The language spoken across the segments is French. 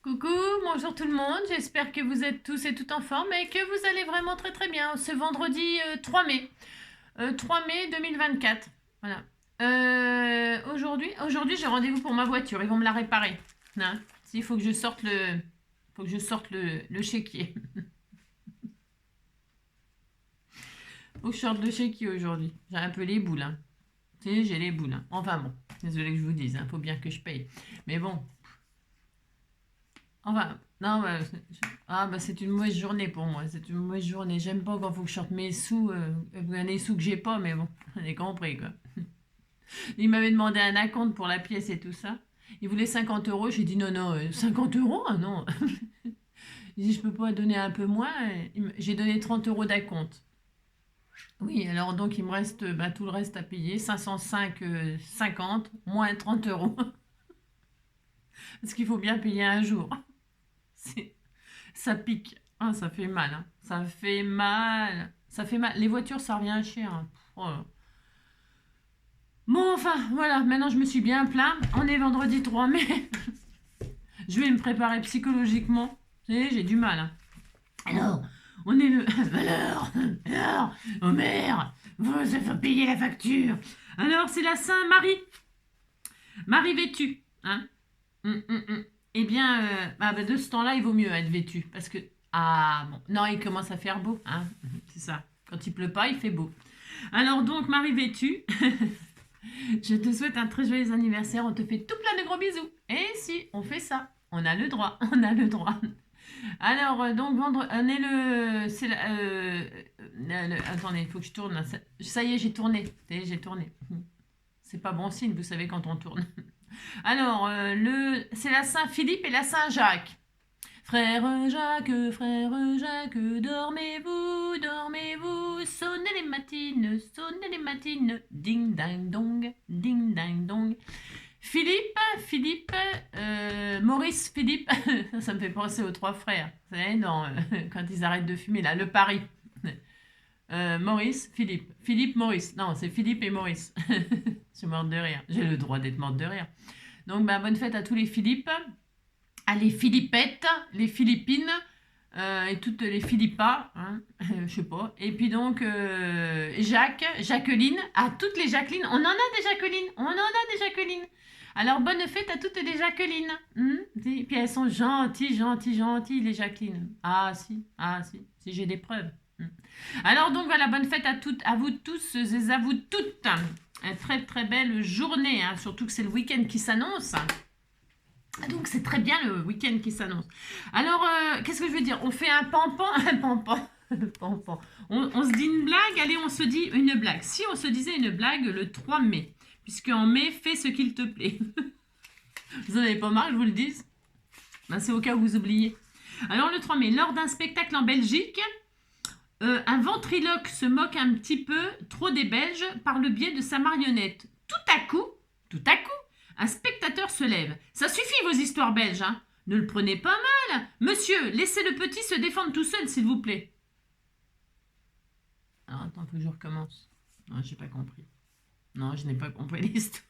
Coucou, bonjour tout le monde, j'espère que vous êtes tous et toutes en forme et que vous allez vraiment très très bien ce vendredi 3 mai, 3 mai 2024. Voilà. Aujourd'hui j'ai rendez-vous pour ma voiture, ils vont me la réparer. Hein. Il faut que je sorte le chéquier. Faut que je sorte le chéquier aujourd'hui. J'ai un peu les boules. Hein. Tu sais, j'ai les boules. Hein. Enfin bon, désolé que je vous dise, hein, faut bien que je paye. Mais bon, enfin, non, c'est une mauvaise journée pour moi. C'est une mauvaise journée. J'aime pas quand il faut que je sorte mes sous, les sous que j'ai pas, mais bon, on est compris quoi. Il m'avait demandé un acompte pour la pièce et tout ça. Il voulait 50 euros. J'ai dit non, non, 50 euros, ah non. J'ai dit je peux pas donner un peu moins. J'ai donné 30 euros d'acompte. Oui, alors donc il me reste tout le reste à payer. 505,50 moins 30 euros. Parce qu'il faut bien payer un jour. C'est- Ça pique. Ah, ça fait mal. Hein. Ça fait mal. Ça fait mal. Les voitures, ça revient cher. Hein. Oh là. Bon, enfin, voilà. Maintenant, je me suis bien plaint. On est vendredi 3 mai. Je vais me préparer psychologiquement. Vous savez, j'ai du mal. Hein. Alors, on est le... alors, Homer, il faut payer la facture. Alors, c'est la Saint-Marie. Marie vêtue. Hein. Eh bien, de ce temps-là, il vaut mieux être vêtu. Parce que, ah bon, non, il commence à faire beau. Hein. C'est ça. Quand il pleut pas, il fait beau. Alors donc, Marie vêtue, je te souhaite un très joyeux anniversaire. On te fait tout plein de gros bisous. Et si, on fait ça. On a le droit. On a le droit. Alors, donc, on est le... C'est attendez, il faut que je tourne. Là. Ça y est, j'ai tourné. J'ai tourné. C'est pas bon signe, vous savez, quand on tourne. Alors, c'est la Saint-Philippe et la Saint-Jacques. Frère Jacques, dormez-vous, dormez-vous, sonnez les matines, ding ding dong, ding ding dong. Philippe, Maurice, Philippe, ça me fait penser aux trois frères, vous savez, quand ils arrêtent de fumer, là, le Paris. Maurice, Philippe, Maurice. Non, c'est Philippe et Maurice. Je suis morte de rire. J'ai le droit d'être morte de rire. Donc, bonne fête à tous les Philippes, à les Philippettes, les Philippines et toutes les Philippas, hein, je sais pas. Et puis donc, Jacqueline, à toutes les Jacqueline. On en a des Jacqueline. Alors, bonne fête à toutes les Jacqueline. Et puis elles sont gentilles, les Jacqueline. Ah si j'ai des preuves. Alors donc voilà, bonne fête à vous tous et à vous toutes. Une très très belle journée, hein, surtout que c'est le week-end qui s'annonce. Donc c'est très bien le week-end qui s'annonce. Alors, qu'est-ce que je veux dire? On fait un pampan, un pampan. Pampan. On se dit une blague, allez, on se dit une blague. Si on se disait une blague le 3 mai, puisque en mai, fais ce qu'il te plaît. Vous n'en avez pas marre, je vous le dis. C'est au cas où vous oubliez. Alors le 3 mai, lors d'un spectacle en Belgique, un ventriloque se moque un petit peu trop des Belges par le biais de sa marionnette. Tout à coup, un spectateur se lève. Ça suffit vos histoires belges, hein. Ne le prenez pas mal. Monsieur, laissez le petit se défendre tout seul, s'il vous plaît. Alors attends, faut que je recommence. Non, j'ai pas compris. Non, je n'ai pas compris l'histoire.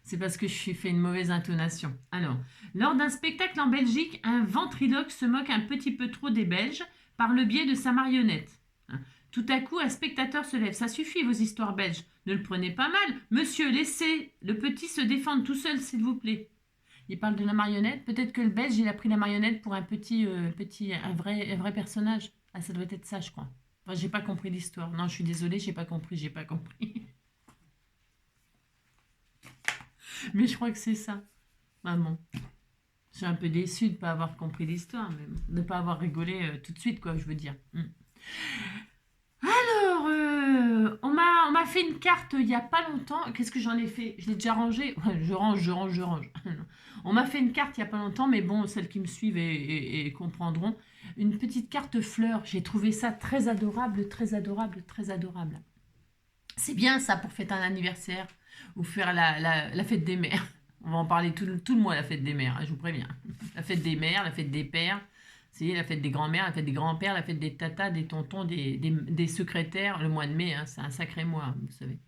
C'est parce que je fait une mauvaise intonation. Alors, lors d'un spectacle en Belgique, un ventriloque se moque un petit peu trop des Belges par le biais de sa marionnette. Tout à coup, un spectateur se lève. Ça suffit, vos histoires belges. Ne le prenez pas mal. Monsieur, laissez le petit se défendre tout seul, s'il vous plaît. Il parle de la marionnette. Peut-être que le belge, il a pris la marionnette pour un vrai personnage. Ah, ça doit être ça, je crois. Enfin, j'ai pas compris l'histoire. Non, je suis désolée, j'ai pas compris. Mais je crois que c'est ça. Maman. Je suis un peu déçue de ne pas avoir compris l'histoire, mais de ne pas avoir rigolé tout de suite, quoi, je veux dire. Alors, on m'a fait une carte il n'y a pas longtemps. Qu'est-ce que j'en ai fait? Je l'ai déjà rangée. Je range. On m'a fait une carte il n'y a pas longtemps, mais bon, celles qui me suivent et comprendront. Une petite carte fleur. J'ai trouvé ça très adorable. C'est bien ça pour fêter un anniversaire ou faire la fête des mères. On va en parler tout le mois, la fête des mères, je vous préviens. La fête des mères, la fête des pères. C'est la fête des grands-mères, la fête des grands-pères, la fête des tatas, des tontons, des secrétaires. Le mois de mai, hein, c'est un sacré mois, vous savez.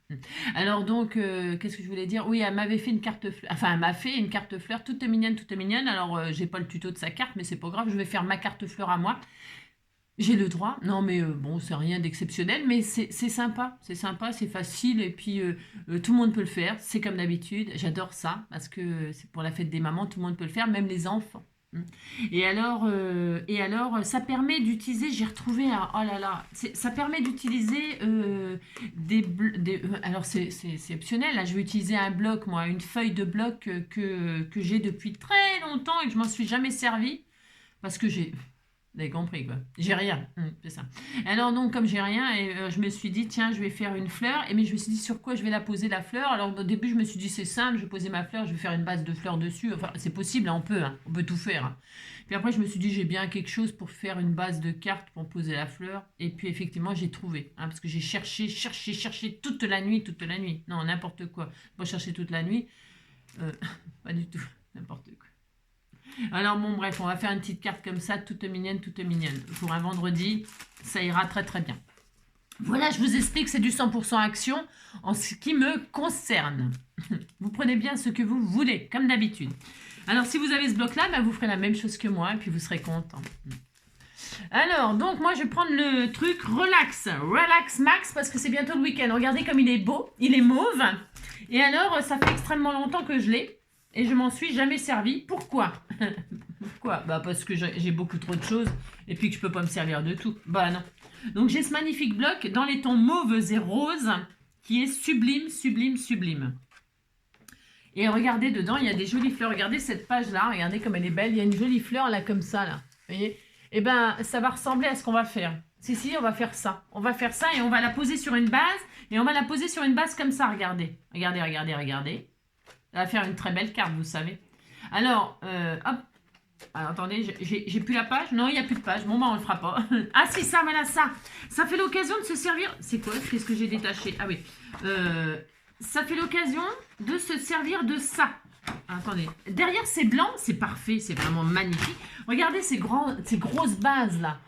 Alors donc, qu'est-ce que je voulais dire? Oui, elle m'avait fait une carte fleur. Enfin, elle m'a fait une carte fleur toute mignonne, toute mignonne. Alors, j'ai pas le tuto de sa carte, mais c'est pas grave. Je vais faire ma carte fleur à moi. J'ai le droit. Non, mais bon, c'est rien d'exceptionnel, mais c'est sympa. C'est sympa, c'est facile, et puis tout le monde peut le faire. C'est comme d'habitude. J'adore ça, parce que c'est pour la fête des mamans, tout le monde peut le faire, même les enfants. Et alors, ça permet d'utiliser, j'ai retrouvé, oh là là, ça permet d'utiliser alors c'est optionnel, là, je vais utiliser un bloc, moi, une feuille de bloc que j'ai depuis très longtemps et que je m'en suis jamais servi, parce que vous avez compris, quoi. J'ai rien, c'est ça. Alors donc, comme j'ai rien, et je me suis dit, tiens, je vais faire une fleur. Mais je me suis dit, sur quoi je vais la poser, la fleur? Alors au début, je me suis dit, c'est simple, je vais poser ma fleur, je vais faire une base de fleurs dessus. Enfin, c'est possible, hein, on peut tout faire, hein. Puis après, je me suis dit, j'ai bien quelque chose pour faire une base de cartes pour poser la fleur. Et puis effectivement, j'ai trouvé, hein, parce que j'ai cherché toute la nuit, toute la nuit. Non, n'importe quoi. Pas chercher toute la nuit. Pas du tout, n'importe quoi. Alors bon, bref, on va faire une petite carte comme ça, toute mignonne, toute mignonne. Pour un vendredi, ça ira très très bien. Voilà, je vous explique, c'est du 100% action en ce qui me concerne. Vous prenez bien ce que vous voulez, comme d'habitude. Alors, si vous avez ce bloc-là, bah, vous ferez la même chose que moi et puis vous serez content. Alors, donc, moi, je vais prendre le truc relax. Relax max, parce que c'est bientôt le week-end. Regardez comme il est beau, il est mauve. Et alors, ça fait extrêmement longtemps que je l'ai. Et je m'en suis jamais servi. Pourquoi? Pourquoi? Bah parce que j'ai beaucoup trop de choses et puis que je peux pas me servir de tout. Bah non. Donc j'ai ce magnifique bloc dans les tons mauves et roses qui est sublime, sublime, sublime. Et regardez dedans, il y a des jolies fleurs. Regardez cette page-là, regardez comme elle est belle. Il y a une jolie fleur là comme ça là. Vous voyez? Et ben ça va ressembler à ce qu'on va faire. Si, on va faire ça. On va faire ça et on va la poser sur une base. Et on va la poser sur une base comme ça, regardez. Regardez, regardez, regardez. Ça va faire une très belle carte, vous savez. Alors, hop. Alors, attendez, j'ai plus la page. Non, il n'y a plus de page. Bon, bah, on le fera pas. Ah, si, ça, voilà, ça. Ça fait l'occasion de se servir. C'est quoi? Qu'est-ce que j'ai détaché? Ah oui. Ça fait l'occasion de se servir de ça. Attendez. Derrière, c'est blanc. C'est parfait. C'est vraiment magnifique. Regardez ces grosses bases, là.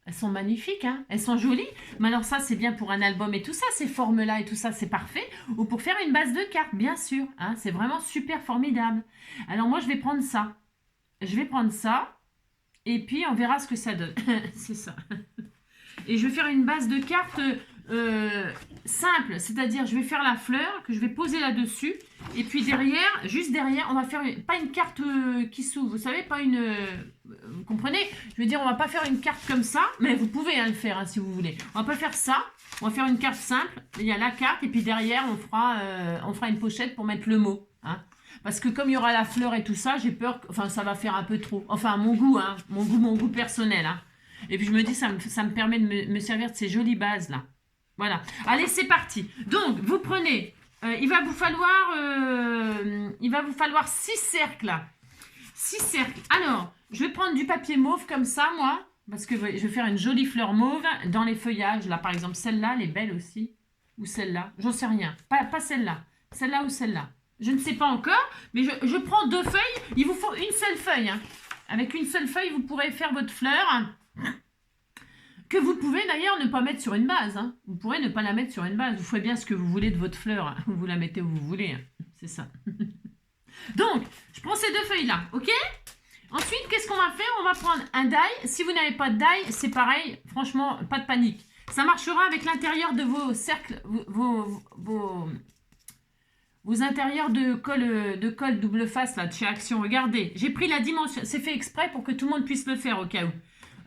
Elles sont magnifiques, hein, elles sont jolies. Mais alors ça, c'est bien pour un album et tout ça, ces formes-là et tout ça, c'est parfait. Ou pour faire une base de cartes, bien sûr. Hein, c'est vraiment super formidable. Alors moi, je vais prendre ça. Je vais prendre ça. Et puis, on verra ce que ça donne. C'est ça. Et je vais faire une base de cartes simple. C'est-à-dire, je vais faire la fleur que je vais poser là-dessus. Et puis derrière, juste derrière, on va faire pas une carte qui s'ouvre. Vous savez, pas une... vous comprenez? Je veux dire, on va pas faire une carte comme ça. Mais vous pouvez le faire, hein, si vous voulez. On va pas faire ça. On va faire une carte simple. Il y a la carte. Et puis derrière, on fera une pochette pour mettre le mot. Hein. Parce que comme il y aura la fleur et tout ça, j'ai peur... Enfin, ça va faire un peu trop. Enfin, mon goût, hein. Mon goût personnel, hein. Et puis je me dis, ça me permet de me servir de ces jolies bases-là. Voilà. Allez, c'est parti. Donc, vous prenez... il va vous falloir 6 cercles. 6 cercles. Alors, je vais prendre du papier mauve comme ça, moi. Parce que je vais faire une jolie fleur mauve dans les feuillages. Là, par exemple, celle-là, elle est belle aussi. Ou celle-là. J'en sais rien. Pas celle-là. Celle-là ou celle-là. Je ne sais pas encore. Mais je prends 2 feuilles. Il vous faut une seule feuille. Hein. Avec une seule feuille, vous pourrez faire votre fleur. Que vous pouvez d'ailleurs ne pas mettre sur une base. Hein. Vous pourrez ne pas la mettre sur une base. Vous ferez bien ce que vous voulez de votre fleur. Hein. Vous la mettez où vous voulez. Hein. C'est ça. Donc, je prends ces 2 feuilles-là. OK? Ensuite, qu'est-ce qu'on va faire? On va prendre un die. Si vous n'avez pas de die, c'est pareil. Franchement, pas de panique. Ça marchera avec l'intérieur de vos cercles, vos intérieurs de colle double face là, de chez Action. Regardez, j'ai pris la dimension. C'est fait exprès pour que tout le monde puisse le faire au cas où.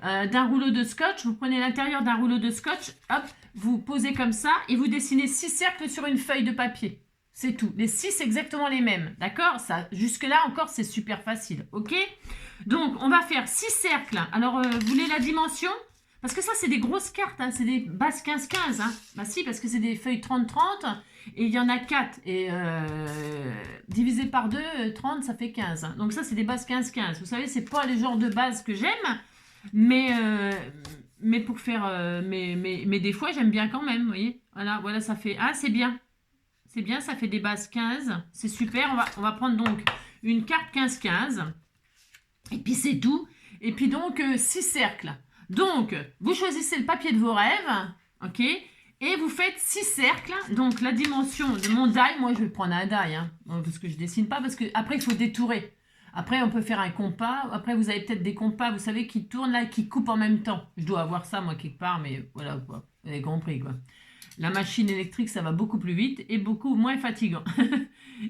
D'un rouleau de scotch, vous prenez l'intérieur d'un rouleau de scotch, hop, vous posez comme ça et vous dessinez 6 cercles sur une feuille de papier. C'est tout. Les 6 exactement les mêmes, d'accord? Ça, jusque-là encore, c'est super facile, ok? Donc, on va faire 6 cercles. Alors, vous voulez la dimension? Parce que ça, c'est des grosses cartes, hein, c'est des bases 15-15. Hein. Bah si, parce que c'est des feuilles 30-30 et il y en a 4. Et divisé par 2, 30, ça fait 15. Hein. Donc ça, c'est des bases 15-15. Vous savez, c'est pas le genre de base que j'aime. Mais pour faire... mais des fois, j'aime bien quand même, vous voyez. Voilà, ça fait... Ah, c'est bien. C'est bien, ça fait des bases 15. C'est super. On va prendre donc une carte 15-15. Et puis, c'est tout. Et puis donc, 6 cercles. Donc, vous choisissez le papier de vos rêves, ok? Et vous faites 6 cercles. Donc, la dimension de mon die, moi, je vais prendre un die, hein, parce que je dessine pas, parce que après il faut détourer. Après, on peut faire un compas. Après, vous avez peut-être des compas, vous savez, qui tournent là, qui coupent en même temps. Je dois avoir ça, moi, quelque part, mais voilà, quoi. Vous avez compris, quoi. La machine électrique, ça va beaucoup plus vite et beaucoup moins fatigant.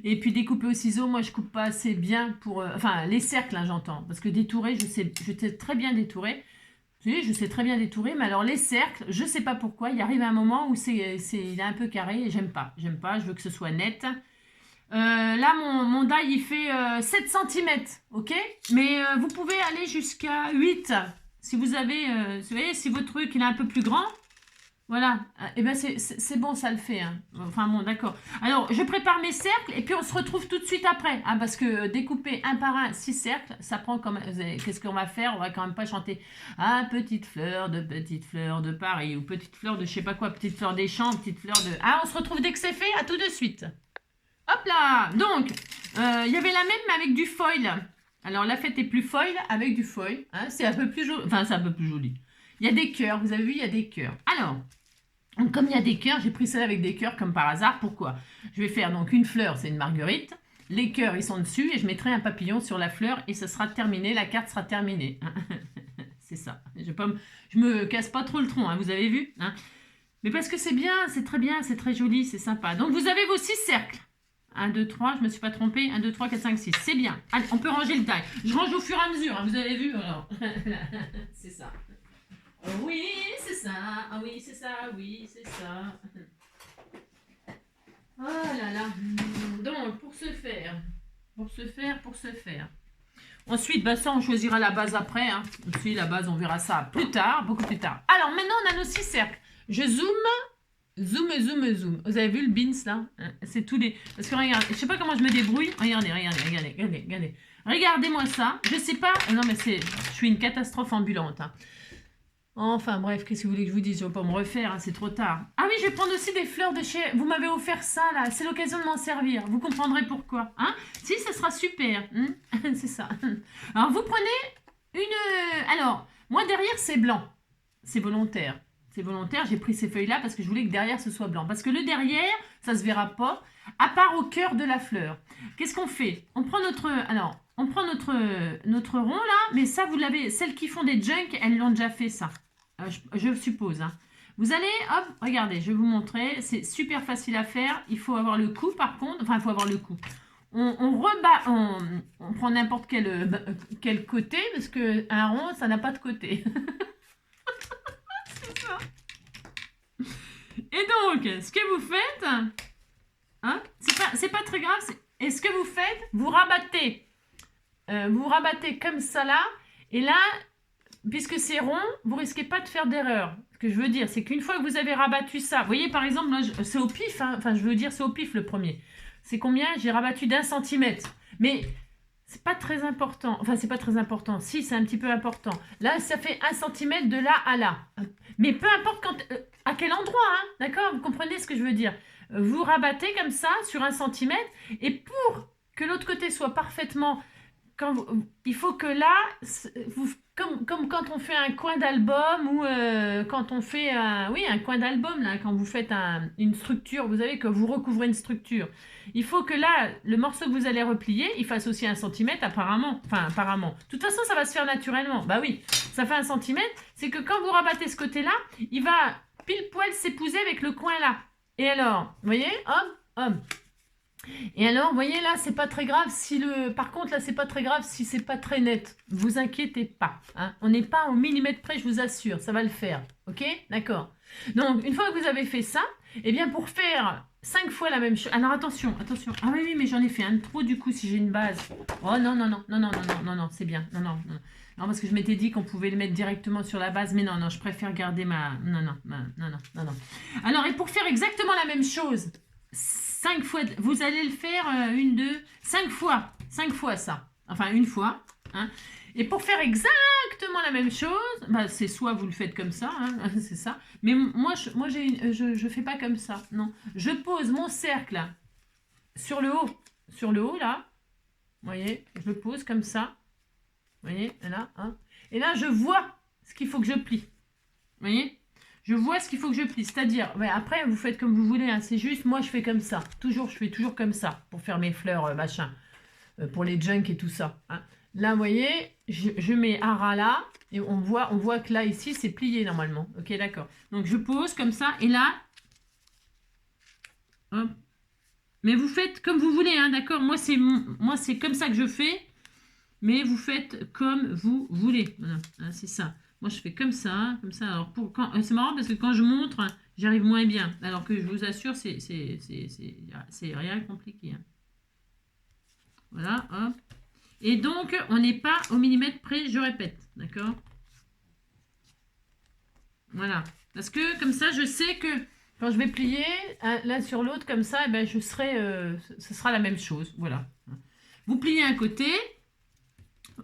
Et puis découper au ciseau, moi je coupe pas assez bien pour... enfin, les cercles, hein, j'entends. Parce que détourer, je sais très bien détourer. Oui, je sais très bien détourer, mais alors les cercles, je sais pas pourquoi, il arrive un moment où il est un peu carré et j'aime pas. J'aime pas, je veux que ce soit net. Là, mon die, il fait 7 cm, ok? Mais vous pouvez aller jusqu'à 8. Si vous avez... vous voyez, si votre truc il est un peu plus grand... Voilà, et ben c'est bon, ça le fait. Hein. Enfin bon, d'accord. Alors, je prépare mes cercles et puis on se retrouve tout de suite après. Ah, parce que découper un par un 6 cercles, ça prend quand même... Qu'est-ce qu'on va faire? On va quand même pas chanter « Ah, petite fleur de Paris » ou « Petite fleur de je sais pas quoi, petite fleur des champs, petite fleur de... » Ah, on se retrouve dès que c'est fait, à tout de suite. Hop là. Donc, il y avait la même mais avec du foil. Alors, la fête est plus foil avec du foil. Hein, c'est un peu plus joli. Enfin, c'est un peu plus joli. Il y a des cœurs, vous avez vu, il y a des cœurs. Alors... Donc, comme il y a des cœurs, j'ai pris celle avec des cœurs comme par hasard. Pourquoi? Je vais faire donc une fleur, c'est une marguerite. Les cœurs, ils sont dessus et je mettrai un papillon sur la fleur et ça sera terminé. La carte sera terminée. C'est ça. Je me casse pas trop le tronc, hein, vous avez vu, hein. Mais parce que c'est bien, c'est très joli, c'est sympa. Donc, vous avez vos 6 cercles. 1, 2, 3, je me suis pas trompée. 1, 2, 3, 4, 5, 6. C'est bien. Allez, on peut ranger le taille. Je range au fur et à mesure, hein, vous avez vu alors. C'est ça. Oui, c'est ça. Ah oui, c'est ça. Oui, c'est ça. Oh là là. Donc, pour ce faire. Ensuite, bah ça, on choisira la base après. Hein. Aussi, la base, on verra ça plus tard, beaucoup plus tard. Alors, maintenant, on a nos 6 cercles. Je zoome. Vous avez vu le beans, là? C'est tous les... Parce que, regarde, je sais pas comment je me débrouille. Regardez. Regardez-moi ça. Je sais pas... Non, mais je suis une catastrophe ambulante, hein. Enfin bref, qu'est-ce que vous voulez que je vous dise? Je ne vais pas me refaire, hein, c'est trop tard. Ah oui, je vais prendre aussi des fleurs de chez... Vous m'avez offert ça, là. C'est l'occasion de m'en servir. Vous comprendrez pourquoi. Hein? Si, ça sera super. C'est ça. Alors, vous prenez une... Alors, moi, derrière, c'est blanc. C'est volontaire. J'ai pris ces feuilles-là parce que je voulais que derrière, ce soit blanc. Parce que le derrière, ça ne se verra pas, à part au cœur de la fleur. Qu'est-ce qu'on fait? On prend notre... Alors... On prend notre rond là, mais ça vous l'avez, celles qui font des junks, elles l'ont déjà fait ça, je suppose. Hein. Vous allez, hop, regardez, je vais vous montrer, c'est super facile à faire, il faut avoir le coup par contre, enfin il faut avoir le coup. On rebat, on prend n'importe quel côté, parce qu'un rond, ça n'a pas de côté. C'est ça. Et donc, ce que vous faites, hein, c'est pas très grave, et ce que vous faites, vous rabattez. Vous rabattez comme ça là, et là, puisque c'est rond, vous risquez pas de faire d'erreur. Ce que je veux dire, c'est qu'une fois que vous avez rabattu ça, vous voyez par exemple, c'est au pif, hein, enfin je veux dire c'est au pif le premier. C'est combien? J'ai rabattu d'1 centimètre. Mais c'est pas très important, enfin c'est pas très important, si c'est un petit peu important. Là ça fait 1 centimètre de là à là. Mais peu importe à quel endroit, hein, d'accord? Vous comprenez ce que je veux dire? Vous rabattez comme ça sur 1 centimètre, et pour que l'autre côté soit parfaitement... il faut que là, comme quand on fait un coin d'album ou quand on fait un coin d'album, là, quand vous faites une structure, vous savez que vous recouvrez une structure. Il faut que là, le morceau que vous allez replier, il fasse aussi 1 centimètre apparemment. Enfin, apparemment. De toute façon, ça va se faire naturellement. Bah oui, ça fait 1 centimètre. C'est que quand vous rabattez ce côté-là, il va pile poil s'épouser avec le coin là. Et alors, vous voyez, hop. Et alors, vous voyez là, c'est pas très grave si par contre, là, c'est pas très grave si c'est pas très net. Vous inquiétez pas. Hein. On n'est pas au millimètre près, je vous assure. Ça va le faire. Ok? D'accord. Donc, une fois que vous avez fait ça, eh bien, pour faire 5 fois la même chose... Alors, attention. Ah oui, mais j'en ai fait un trop du coup si j'ai une base. Oh non, c'est bien. Non, parce que je m'étais dit qu'on pouvait le mettre directement sur la base. Mais non, je préfère garder ma... Non. Alors, et pour faire exactement la même chose... 5 fois, vous allez le faire 5 fois. 5 fois ça. Enfin, une fois. Hein. Et pour faire exactement la même chose, bah, c'est soit vous le faites comme ça, hein, c'est ça. Mais moi, je fais pas comme ça. Non. Je pose mon cercle sur le haut. Sur le haut, là. Vous voyez, je le pose comme ça. Vous voyez, là, hein. Et là, je vois ce qu'il faut que je plie. Vous voyez? Je vois ce qu'il faut que je plie. C'est-à-dire, après, vous faites comme vous voulez. Hein. C'est juste, moi, je fais comme ça. Toujours, je fais toujours comme ça pour faire mes fleurs, machin. Pour les junk et tout ça. Hein. Là, vous voyez, je mets un ras là. Et on voit que là, ici, c'est plié normalement. Ok, d'accord. Donc, je pose comme ça. Et là, hop. Mais vous faites comme vous voulez, hein, d'accord? Moi, c'est comme ça que je fais. Mais vous faites comme vous voulez. Voilà, c'est ça. Moi, je fais comme ça, comme ça. Alors, c'est marrant parce que quand je montre, j'arrive moins bien. Alors que je vous assure, c'est rien compliqué. Hein. Voilà, hop. Et donc, on n'est pas au millimètre près, je répète. D'accord? Voilà. Parce que comme ça, je sais que quand je vais plier l'un sur l'autre, comme ça, eh ben, ce sera la même chose. Voilà. Vous pliez un côté.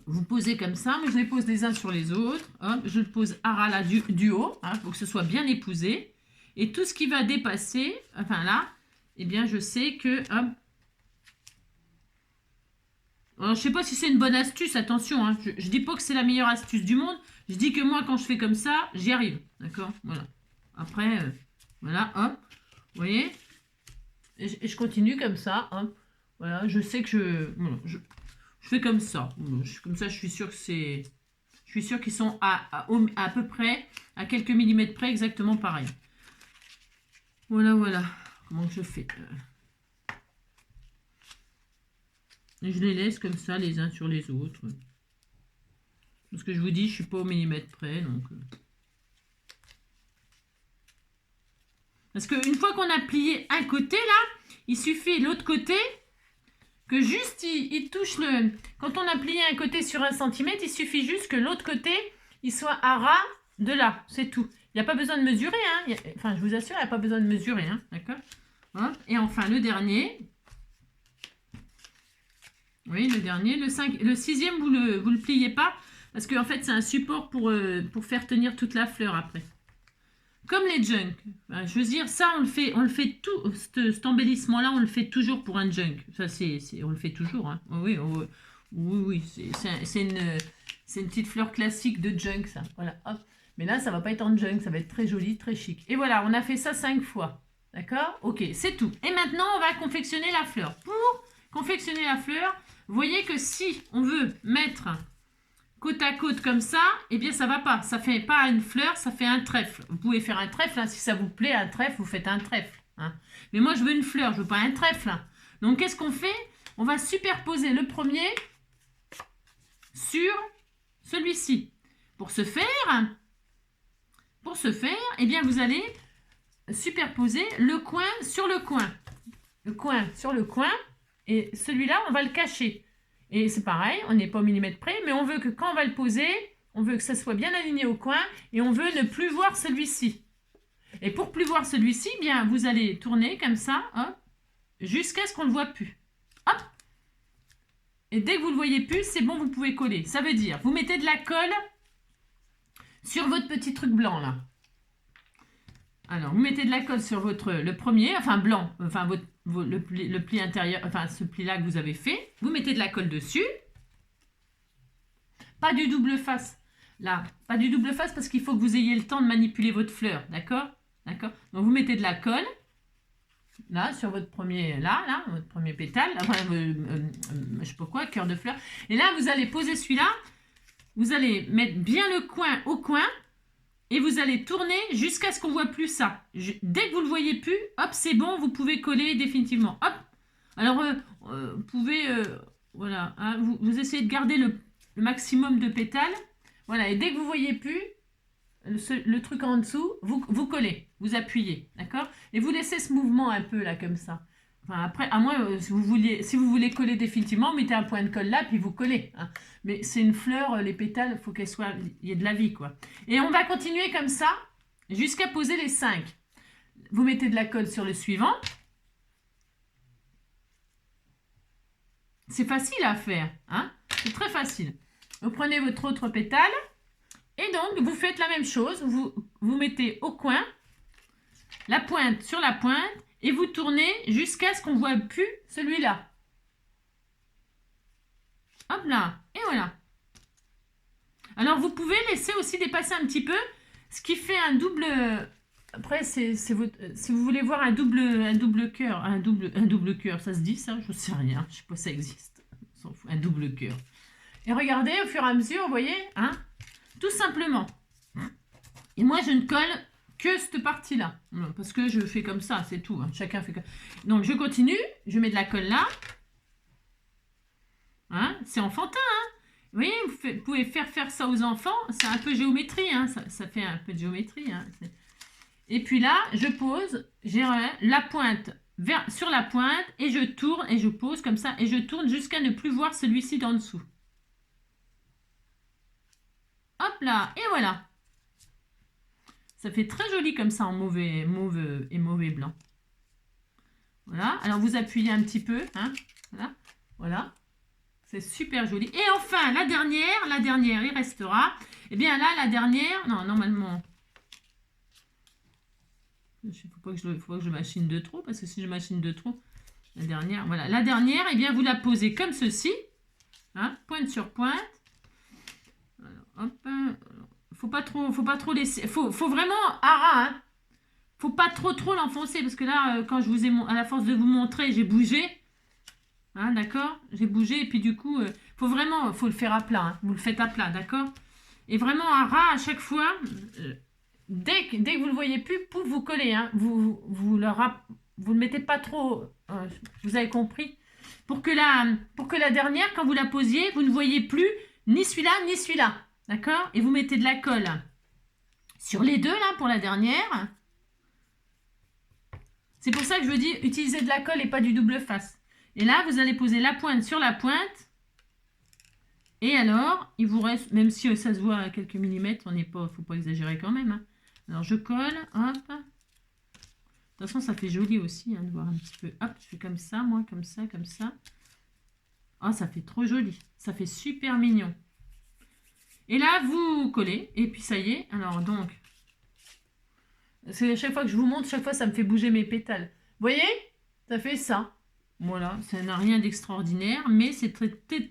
Vous posez comme ça, moi je les pose les uns sur les autres. Hop, je le pose à ras là du haut, hein, pour que ce soit bien épousé. Et tout ce qui va dépasser, enfin là, eh bien je sais que... Hop. Alors, je sais pas si c'est une bonne astuce, attention. Hein, je dis pas que c'est la meilleure astuce du monde. Je dis que moi, quand je fais comme ça, j'y arrive. D'accord? Voilà. Après, voilà, hop. Vous voyez? Et je continue comme ça. Hop. Voilà, je sais que je fais comme ça. Comme ça, je suis sûre que c'est... Je suis sûre qu'ils sont à peu près, à quelques millimètres près, exactement pareil. Voilà, voilà. Comment je fais? Je les laisse comme ça, les uns sur les autres. Parce que je vous dis, je suis pas au millimètre près, donc... Parce qu'une fois qu'on a plié un côté, là, il suffit l'autre côté... que juste il touche le... Quand on a plié un côté sur 1 cm, il suffit juste que l'autre côté, il soit à ras de là. C'est tout. Il n'y a pas besoin de mesurer. Hein. Enfin, je vous assure, il n'y a pas besoin de mesurer. Hein. D'accord? Et enfin, le dernier. Oui, le dernier. Le 6e, vous le pliez pas. Parce qu'en fait, c'est un support pour faire tenir toute la fleur après. Comme les junk. Je veux dire, ça, on le fait tout. Cet embellissement-là, on le fait toujours pour un junk. Ça, on le fait toujours. Hein. Oui, oui, c'est une petite fleur classique de junk, ça. Voilà, hop. Mais là, ça va pas être en junk, ça va être très joli, très chic. Et voilà, on a fait ça 5 fois. D'accord? Ok, c'est tout. Et maintenant, on va confectionner la fleur. Pour confectionner la fleur, vous voyez que si on veut mettre... côte à côte comme ça, eh bien ça va pas. Ça fait pas une fleur, ça fait un trèfle. Vous pouvez faire un trèfle, hein, si ça vous plaît, un trèfle, vous faites un trèfle. Hein. Mais moi je veux une fleur, je veux pas un trèfle. Hein. Donc qu'est-ce qu'on fait? On va superposer le premier sur celui-ci. Pour ce faire, eh bien vous allez superposer le coin sur le coin. Le coin sur le coin. Et celui-là, on va le cacher. Et c'est pareil, on n'est pas au millimètre près, mais on veut que quand on va le poser, on veut que ça soit bien aligné au coin et on veut ne plus voir celui-ci. Et pour plus voir celui-ci, bien, vous allez tourner comme ça, hop, jusqu'à ce qu'on ne le voit plus. Hop. Et dès que vous ne le voyez plus, c'est bon, vous pouvez coller. Ça veut dire, vous mettez de la colle sur votre petit truc blanc là. Alors, vous mettez de la colle sur le premier, enfin blanc, enfin le pli intérieur, enfin ce pli-là que vous avez fait. Vous mettez de la colle dessus. Pas du double face. Là, pas du double face parce qu'il faut que vous ayez le temps de manipuler votre fleur. D'accord? D'accord? Donc, vous mettez de la colle. Là, sur votre premier, là, votre premier pétale. Enfin, je sais pas quoi, cœur de fleur. Et là, vous allez poser celui-là. Vous allez mettre bien le coin au coin. Et vous allez tourner jusqu'à ce qu'on ne voit plus ça. Dès que vous ne le voyez plus, hop, c'est bon, vous pouvez coller définitivement. Hop. Alors, vous pouvez, voilà, hein, vous essayez de garder le maximum de pétales. Voilà, et dès que vous ne voyez plus le truc en dessous, vous collez, vous appuyez, d'accord? Et vous laissez ce mouvement un peu là, comme ça. Enfin, après, à moins, si vous voulez coller définitivement, mettez un point de colle là, puis vous collez. Hein. Mais c'est une fleur, les pétales, il faut qu'elle soit... Il y ait de la vie, quoi. Et on va continuer comme ça, jusqu'à poser les 5. Vous mettez de la colle sur le suivant. C'est facile à faire. Hein. C'est très facile. Vous prenez votre autre pétale. Et donc, vous faites la même chose. Vous mettez au coin, la pointe sur la pointe. Et vous tournez jusqu'à ce qu'on ne voit plus celui-là. Hop là. Et voilà. Alors, vous pouvez laisser aussi dépasser un petit peu, ce qui fait un double... Après, c'est votre... si vous voulez voir un double cœur, un double cœur, ça se dit ça? Je sais rien, je sais pas si ça existe. On s'en fout, un double cœur. Et regardez, au fur et à mesure, vous voyez, hein, tout simplement. Et moi, je ne colle que cette partie-là. Parce que je fais comme ça, c'est tout. Hein. Chacun fait comme... Donc, je continue. Je mets de la colle là. Hein, c'est enfantin. Hein. Vous voyez, vous pouvez faire ça aux enfants. C'est un peu géométrie. Hein. Ça fait un peu de géométrie. Hein. Et puis là, je pose. J'ai la pointe sur la pointe. Et je tourne et je pose comme ça. Et je tourne jusqu'à ne plus voir celui-ci d'en dessous. Hop là. Et voilà. Ça fait très joli comme ça en mauve et blanc. Voilà. Alors vous appuyez un petit peu. Hein. Voilà. Voilà. C'est super joli. Et enfin, la dernière, il restera. Eh bien là, la dernière, non, normalement, il ne faut pas que je machine de trop, parce que si je machine de trop, la dernière, voilà. La dernière, eh bien, vous la posez comme ceci. Hein, pointe sur pointe. Alors, hop. Faut pas trop laisser. Faut vraiment à ras, hein. Faut pas trop l'enfoncer, parce que là, quand je vous ai, à la force de vous montrer, j'ai bougé. Hein, d'accord? J'ai bougé, et puis du coup, faut le faire à plat. Hein. Vous le faites à plat, d'accord? Et vraiment à ras à chaque fois. Dès que vous ne le voyez plus, pouf, vous collez. Hein. Vous le mettez pas trop. Vous avez compris? Pour que la dernière, quand vous la posiez, vous ne voyez plus ni celui-là, ni celui-là. D'accord? Et vous mettez de la colle sur les deux, là, pour la dernière. C'est pour ça que je vous dis, utilisez de la colle et pas du double face. Et là, vous allez poser la pointe sur la pointe. Et alors, il vous reste, même si ça se voit à quelques millimètres, faut pas exagérer quand même. Hein. Alors, je colle, hop. De toute façon, ça fait joli aussi, hein, de voir un petit peu. Hop, je fais comme ça, moi, comme ça, comme ça. Ah, ça fait trop joli. Ça fait super mignon. Et là, vous collez. Et puis, ça y est. Alors, donc, c'est à chaque fois que je vous montre, chaque fois, ça me fait bouger mes pétales. Vous voyez? Ça fait ça. Voilà, ça n'a rien d'extraordinaire, mais c'est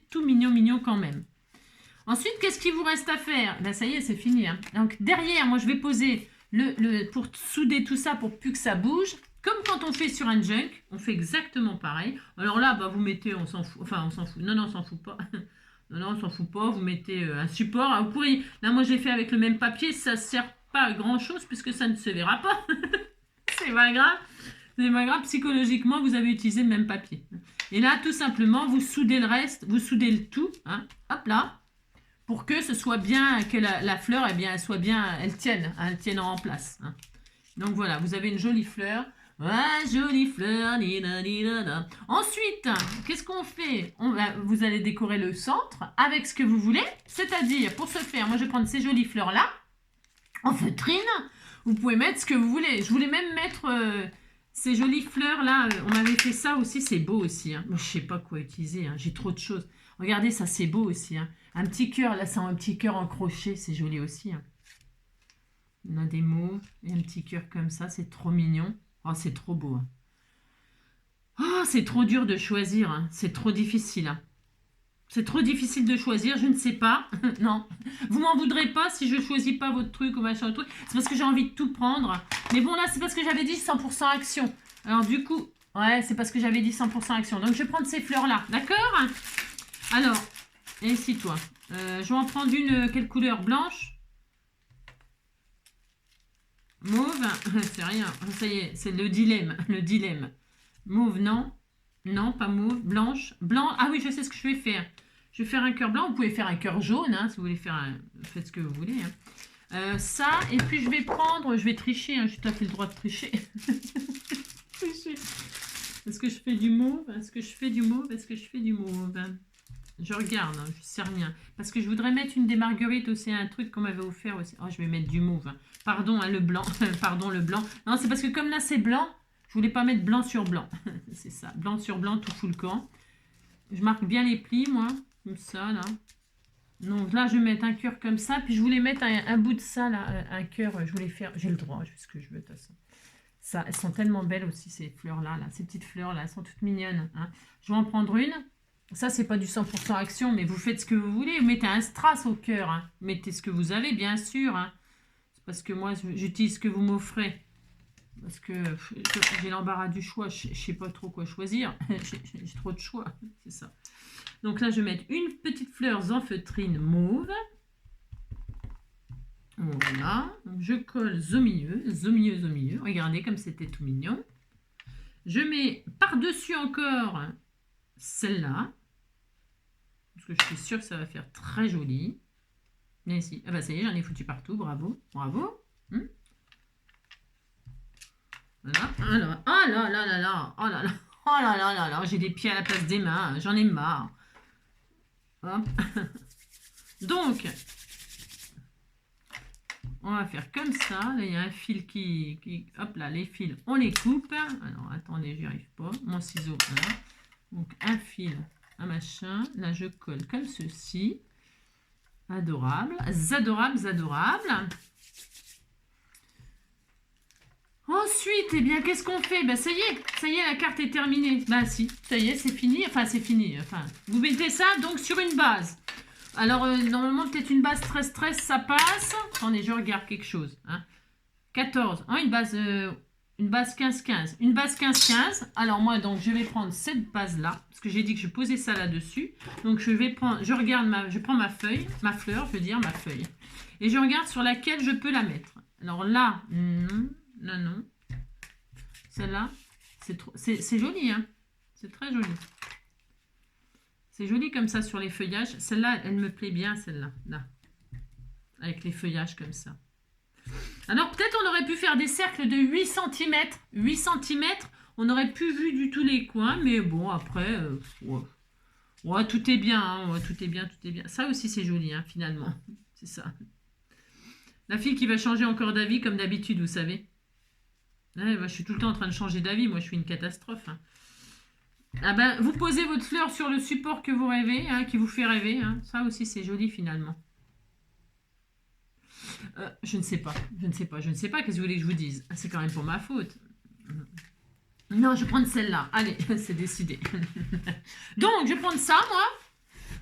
tout mignon quand même. Ensuite, qu'est-ce qu'il vous reste à faire? Ben, ça y est, c'est fini. Hein. Donc, derrière, moi, je vais poser pour souder tout ça, pour plus que ça bouge. Comme quand on fait sur un junk, on fait exactement pareil. Alors là, bah, vous mettez, on s'en fout. Enfin, on s'en fout. Non, on s'en fout pas. Non, on s'en fout pas. Vous mettez un support. Alors, vous pourriez... Là, moi, j'ai fait avec le même papier. Ça ne sert pas à grand-chose puisque ça ne se verra pas. C'est pas grave. C'est pas grave, psychologiquement, vous avez utilisé le même papier. Et là, tout simplement, vous soudez le reste, vous soudez le tout, hein, hop là, pour que ce soit bien, que la fleur, eh bien, elle tienne en place. Hein. Donc voilà, vous avez une jolie fleur. Ah, jolie fleur. Ensuite, qu'est-ce qu'on fait? Vous allez décorer le centre avec ce que vous voulez. C'est-à-dire, pour ce faire, moi, je vais prendre ces jolies fleurs-là, en feutrine. Vous pouvez mettre ce que vous voulez. Je voulais même mettre... ces jolies fleurs là, on m'avait fait ça aussi, c'est beau aussi. Hein. Moi, je sais pas quoi utiliser, hein. J'ai trop de choses. Regardez, ça c'est beau aussi. Hein. Un petit cœur, là c'est un petit cœur en crochet, c'est joli aussi. Hein. On a des mauves et un petit cœur comme ça, c'est trop mignon. Oh, c'est trop beau. Hein. Oh, c'est trop dur de choisir, hein. C'est trop difficile. Hein. C'est trop difficile de choisir, je ne sais pas. Non, vous m'en voudrez pas si je choisis pas votre truc ou machin truc. C'est parce que j'ai envie de tout prendre. Mais bon, là, c'est parce que j'avais dit 100% action. Alors, du coup, ouais, c'est parce que j'avais dit 100% action. Donc, je vais prendre ces fleurs-là, d'accord? Alors, ici, toi. Je vais en prendre une, quelle couleur? Blanche? Mauve? C'est rien. Ça y est, c'est le dilemme. Le dilemme. Mauve, non. Non, pas mauve. Blanche. Blanc. Ah oui, je sais ce que je vais faire. Je vais faire un cœur blanc. Vous pouvez faire un cœur jaune, hein, si vous voulez faire un... Faites ce que vous voulez. Hein. Ça, et puis je vais prendre... Je vais tricher, hein, j'ai tout à fait le droit de tricher. Est-ce que je fais du mauve? Est-ce que je fais du mauve? Est-ce que je fais du mauve? Je regarde, hein, je sais rien. Parce que je voudrais mettre une des marguerites aussi, un truc qu'on m'avait offert aussi. Oh, je vais mettre du mauve. Hein. Pardon, hein, le blanc. Pardon, le blanc. Non, c'est parce que comme là, c'est blanc... Je voulais pas mettre blanc sur blanc. C'est ça. Blanc sur blanc, tout fout le camp. Je marque bien les plis, moi. Comme ça, là. Donc là, je vais mettre un cœur comme ça. Puis je voulais mettre un bout de ça, là. Un cœur. Je voulais faire... J'ai le droit. Je fais ce que je veux, de toute façon. Ça, elles sont tellement belles aussi, ces fleurs-là. Là. Ces petites fleurs-là. Elles sont toutes mignonnes. Hein. Je vais en prendre une. Ça, c'est pas du 100% action, mais vous faites ce que vous voulez. Vous mettez un strass au cœur. Hein. Mettez ce que vous avez, bien sûr. Hein. C'est parce que moi, j'utilise ce que vous m'offrez. Parce que j'ai l'embarras du choix. Je sais pas trop quoi choisir. J'ai trop de choix. C'est ça. Donc là, je vais mettre une petite fleur zanfeutrine mauve. Voilà. Donc, je colle au milieu. Au milieu, au milieu. Regardez comme c'était tout mignon. Je mets par-dessus encore celle-là. Parce que je suis sûre que ça va faire très joli. Mais si. Ah bah ça y est, j'en ai foutu partout. Bravo. Bravo. Voilà. Alors, oh là là là là. Oh là là. Oh là là là là. J'ai des pieds à la place des mains. J'en ai marre. Hop. Donc, on va faire comme ça. Là, il y a un fil qui... Hop là, les fils, on les coupe. Alors, attendez, j'y arrive pas. Mon ciseau, là. Donc, un fil, un machin. Là, je colle comme ceci. Adorable. Adorables, adorables. Ensuite, eh bien, qu'est-ce qu'on fait? Ben, ça y est, la carte est terminée. Ben, si, ça y est, c'est fini. Enfin, c'est fini. Enfin, vous mettez ça, donc, sur une base. Alors, normalement, peut-être une base 13-13, ça passe. Attendez, je regarde quelque chose. Hein. 14. Hein, une base 15-15. Une base 15-15. Alors, moi, donc, je vais prendre cette base-là. Parce que j'ai dit que je posais ça là-dessus. Donc, je prends ma fleur, je veux dire ma feuille. Et je regarde sur laquelle je peux la mettre. Alors là, non. Celle-là, c'est joli, hein. C'est très joli. C'est joli comme ça sur les feuillages. Celle-là, elle me plaît bien, celle-là. Là. Avec les feuillages comme ça. Alors, peut-être on aurait pu faire des cercles de 8 cm. 8 cm, on aurait pu vu du tout les coins. Mais bon, après, ouais, tout est bien. Hein, ouais, tout est bien. Ça aussi, c'est joli, hein, finalement. C'est ça. La fille qui va changer encore d'avis, comme d'habitude, vous savez. Ouais, bah, je suis tout le temps en train de changer d'avis. Moi, je suis une catastrophe. Hein. Ah ben, vous posez votre fleur sur le support que vous rêvez, hein, qui vous fait rêver. Hein. Ça aussi, c'est joli finalement. Je ne sais pas. Qu'est-ce que vous voulez que je vous dise? C'est quand même pour ma faute. Non, je vais prendre celle-là. Allez, c'est décidé. Donc, je vais prendre ça, moi.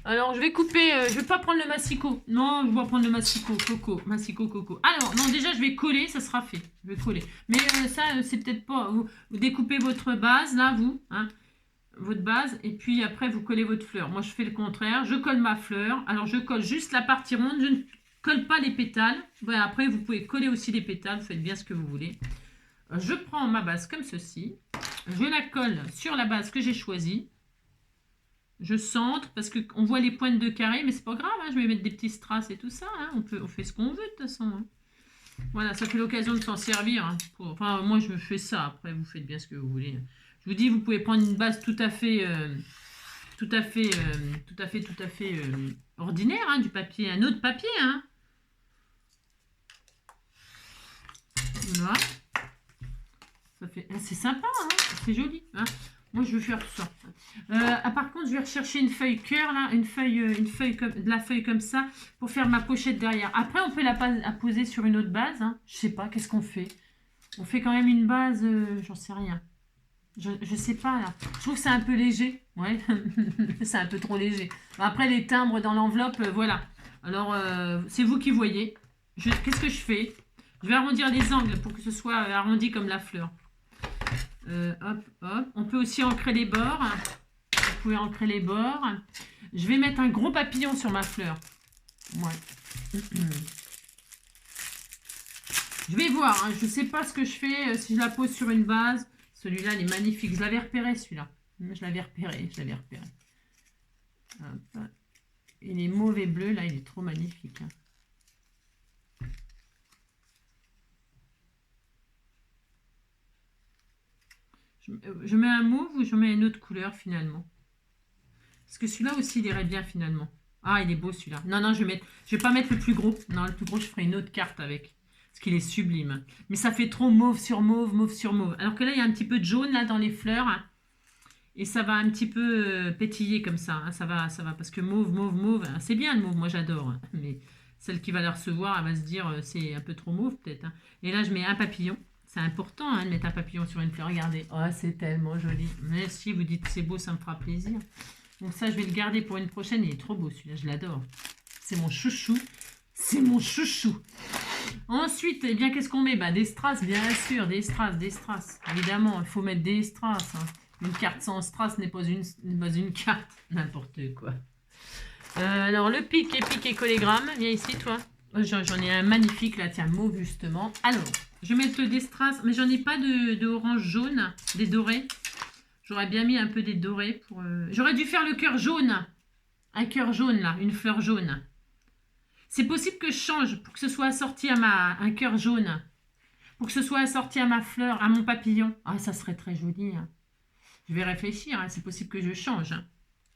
Alors, je vais couper. Je vais pas prendre le massicot. Non, je vais prendre le massicot coco. Alors, non, déjà, je vais coller. Ça sera fait. Je vais coller. Mais ça, c'est peut-être pas... Vous découpez votre base, là, vous. Hein. Votre base et puis après vous collez votre fleur. Moi je fais le contraire, je colle ma fleur. Alors je colle juste la partie ronde, je ne colle pas les pétales. Voilà, après vous pouvez coller aussi les pétales, vous faites bien ce que vous voulez. Je prends ma base comme ceci, je la colle sur la base que j'ai choisie. Je centre parce qu'on voit les pointes de carré, mais c'est pas grave, hein, je vais mettre des petits strass et tout ça. Hein, on fait ce qu'on veut de toute façon. Hein. Voilà, ça fait l'occasion de s'en servir. Hein, enfin, moi je me fais ça. Après vous faites bien ce que vous voulez. Je vous dis, vous pouvez prendre une base tout à fait ordinaire, hein, du papier, un autre papier. Hein. Voilà. C'est sympa, hein, c'est joli. Hein. Moi, je vais faire ça. Par contre, je vais rechercher une feuille cœur, là, de la feuille comme ça, pour faire ma pochette derrière. Après, on peut la poser sur une autre base. Hein. Je sais pas, qu'est-ce qu'on fait? On fait quand même une base, j'en sais rien. Je sais pas là. Je trouve que c'est un peu léger. Ouais, c'est un peu trop léger. Après les timbres dans l'enveloppe, voilà. Alors c'est vous qui voyez. Qu'est-ce que je fais? Je vais arrondir les angles pour que ce soit arrondi comme la fleur. Hop, hop. On peut aussi ancrer les bords. Vous pouvez ancrer les bords. Je vais mettre un gros papillon sur ma fleur. Ouais. Je vais voir. Hein. Je sais pas ce que je fais si je la pose sur une base. Celui-là, il est magnifique. Je l'avais repéré, celui-là. Je l'avais repéré. Hop. Il est mauve et bleu. Là, il est trop magnifique. Hein. Je mets un mauve ou je mets une autre couleur, finalement? Parce que celui-là aussi, il irait bien, finalement. Ah, il est beau, celui-là. Non, je vais pas mettre le plus gros. Non, le plus gros, je ferai une autre carte avec. Parce qu'il est sublime. Mais ça fait trop mauve sur mauve, mauve sur mauve. Alors que là, il y a un petit peu de jaune là dans les fleurs. Hein. Et ça va un petit peu pétiller comme ça. Hein. Ça va. Parce que mauve. Hein. C'est bien le mauve, moi j'adore. Hein. Mais celle qui va la recevoir, elle va se dire c'est un peu trop mauve peut-être. Hein. Et là, je mets un papillon. C'est important hein, de mettre un papillon sur une fleur. Regardez. Oh, c'est tellement joli. Mais si vous dites que c'est beau, ça me fera plaisir. Donc ça, je vais le garder pour une prochaine. Il est trop beau celui-là, je l'adore. C'est mon chouchou. C'est mon chouchou. Ensuite, eh bien, qu'est-ce qu'on met? Des strass, bien sûr. Des strass, des strass. Évidemment, il faut mettre des strass. Hein. Une carte sans strass n'est pas une carte. N'importe quoi. Alors, le pic et collégramme. Viens ici, toi. J'en ai un magnifique, là. Tiens, mauve, justement. Alors, je vais mettre des strass. Mais j'en ai pas de orange jaune. Des dorés. J'aurais bien mis un peu des dorés pour... J'aurais dû faire le cœur jaune. Un cœur jaune, là. Une fleur jaune. C'est possible que je change pour que ce soit assorti à un cœur jaune. Pour que ce soit assorti à ma fleur, à mon papillon. Ah, ça serait très joli. Hein. Je vais réfléchir. Hein. C'est possible que je change. Hein.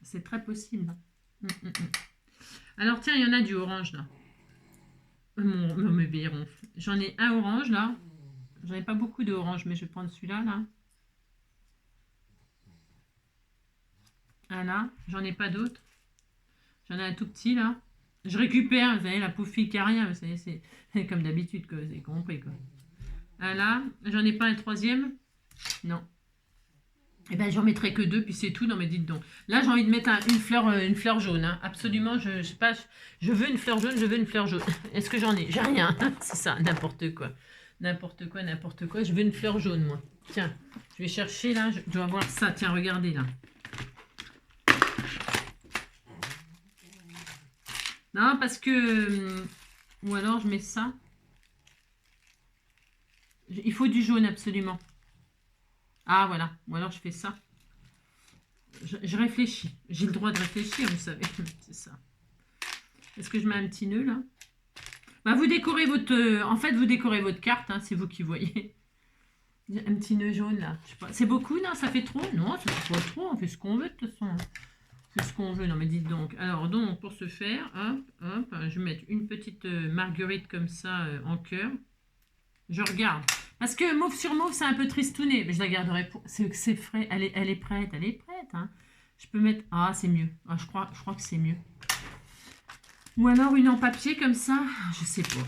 C'est très possible. Alors, tiens, il y en a du orange, là. Mon bébé ronfle. J'en ai un orange, là. J'en ai pas beaucoup d'orange, mais je vais prendre celui-là, là. Voilà, j'en ai pas d'autres. J'en ai un tout petit là. Je récupère, vous savez, la pauvre fille qui a rien. Vous savez, c'est comme d'habitude, vous avez compris quoi. Voilà, j'en ai pas un troisième. Non. Eh bien, j'en mettrai que deux, puis c'est tout. Non, mais dites donc. Là, j'ai envie de mettre une fleur jaune. Hein. Absolument, je sais pas. Je veux une fleur jaune, je veux une fleur jaune. Est-ce que j'en ai? J'ai rien. C'est ça, n'importe quoi. N'importe quoi, n'importe quoi. Je veux une fleur jaune, moi. Tiens, je vais chercher là. Je dois avoir ça. Tiens, regardez là. Non, parce que... Ou alors, je mets ça. Il faut du jaune, absolument. Ah, voilà. Ou alors, je fais ça. Je réfléchis. J'ai le droit de réfléchir, vous savez. C'est ça. Est-ce que je mets un petit nœud, là? Vous décorez votre... En fait, vous décorez votre carte. Hein, c'est vous qui voyez. Un petit nœud jaune, là. Je sais pas. C'est beaucoup, non? Ça fait trop? Non, ça fait pas trop. On fait ce qu'on veut, de toute façon. Ce qu'on veut, non mais dites donc. Alors donc pour ce faire, hop, hop, je vais mettre une petite marguerite comme ça en cœur. Je regarde. Parce que mauve sur mauve, c'est un peu tristouné. Mais je la garderai pour... C'est frais. Elle est prête. Elle est prête. Hein. Je peux mettre... Ah, c'est mieux. Ah, je crois que c'est mieux. Ou alors une en papier comme ça. Je sais pas.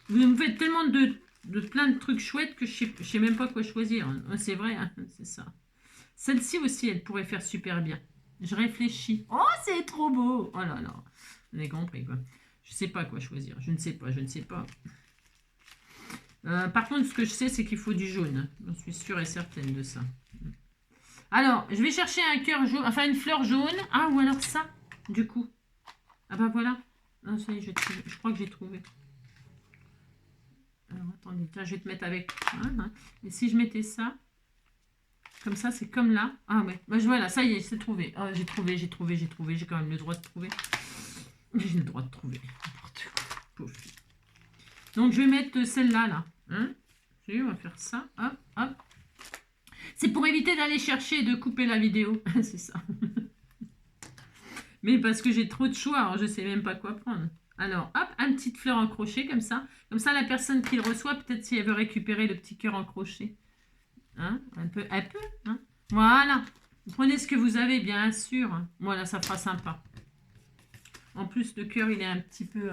Vous me faites tellement de plein de trucs chouettes que je sais même pas quoi choisir. C'est vrai, hein, c'est ça. Celle-ci aussi, elle pourrait faire super bien. Je réfléchis. Oh, c'est trop beau. Oh là là. Vous avez compris, quoi. Je ne sais pas quoi choisir. Je ne sais pas, je ne sais pas. Par contre, ce que je sais, c'est qu'il faut du jaune. Je suis sûre et certaine de ça. Alors, je vais chercher un cœur jaune, enfin une fleur jaune. Ah, ou alors ça, du coup. Ah bah voilà. Ah, ça y est, je crois que j'ai trouvé. Alors, attendez, tiens, je vais te mettre avec. Hein. Et si je mettais ça... Comme ça, c'est comme là. Ah ouais. Voilà, ça y est, c'est trouvé. Oh, j'ai trouvé. J'ai quand même le droit de trouver. J'ai le droit de trouver. N'importe quoi. Pauvre fille. Donc, je vais mettre celle-là, là. Hein, on va faire ça. Hop, hop. C'est pour éviter d'aller chercher et de couper la vidéo. C'est ça. Mais parce que j'ai trop de choix, alors je ne sais même pas quoi prendre. Alors, hop, une petite fleur en crochet, comme ça. Comme ça, la personne qui le reçoit, peut-être si elle veut récupérer le petit cœur en crochet. Hein, un peu, hein. Voilà. Vous prenez ce que vous avez, bien sûr. Voilà, ça fera sympa. En plus, le cœur, il est un petit peu...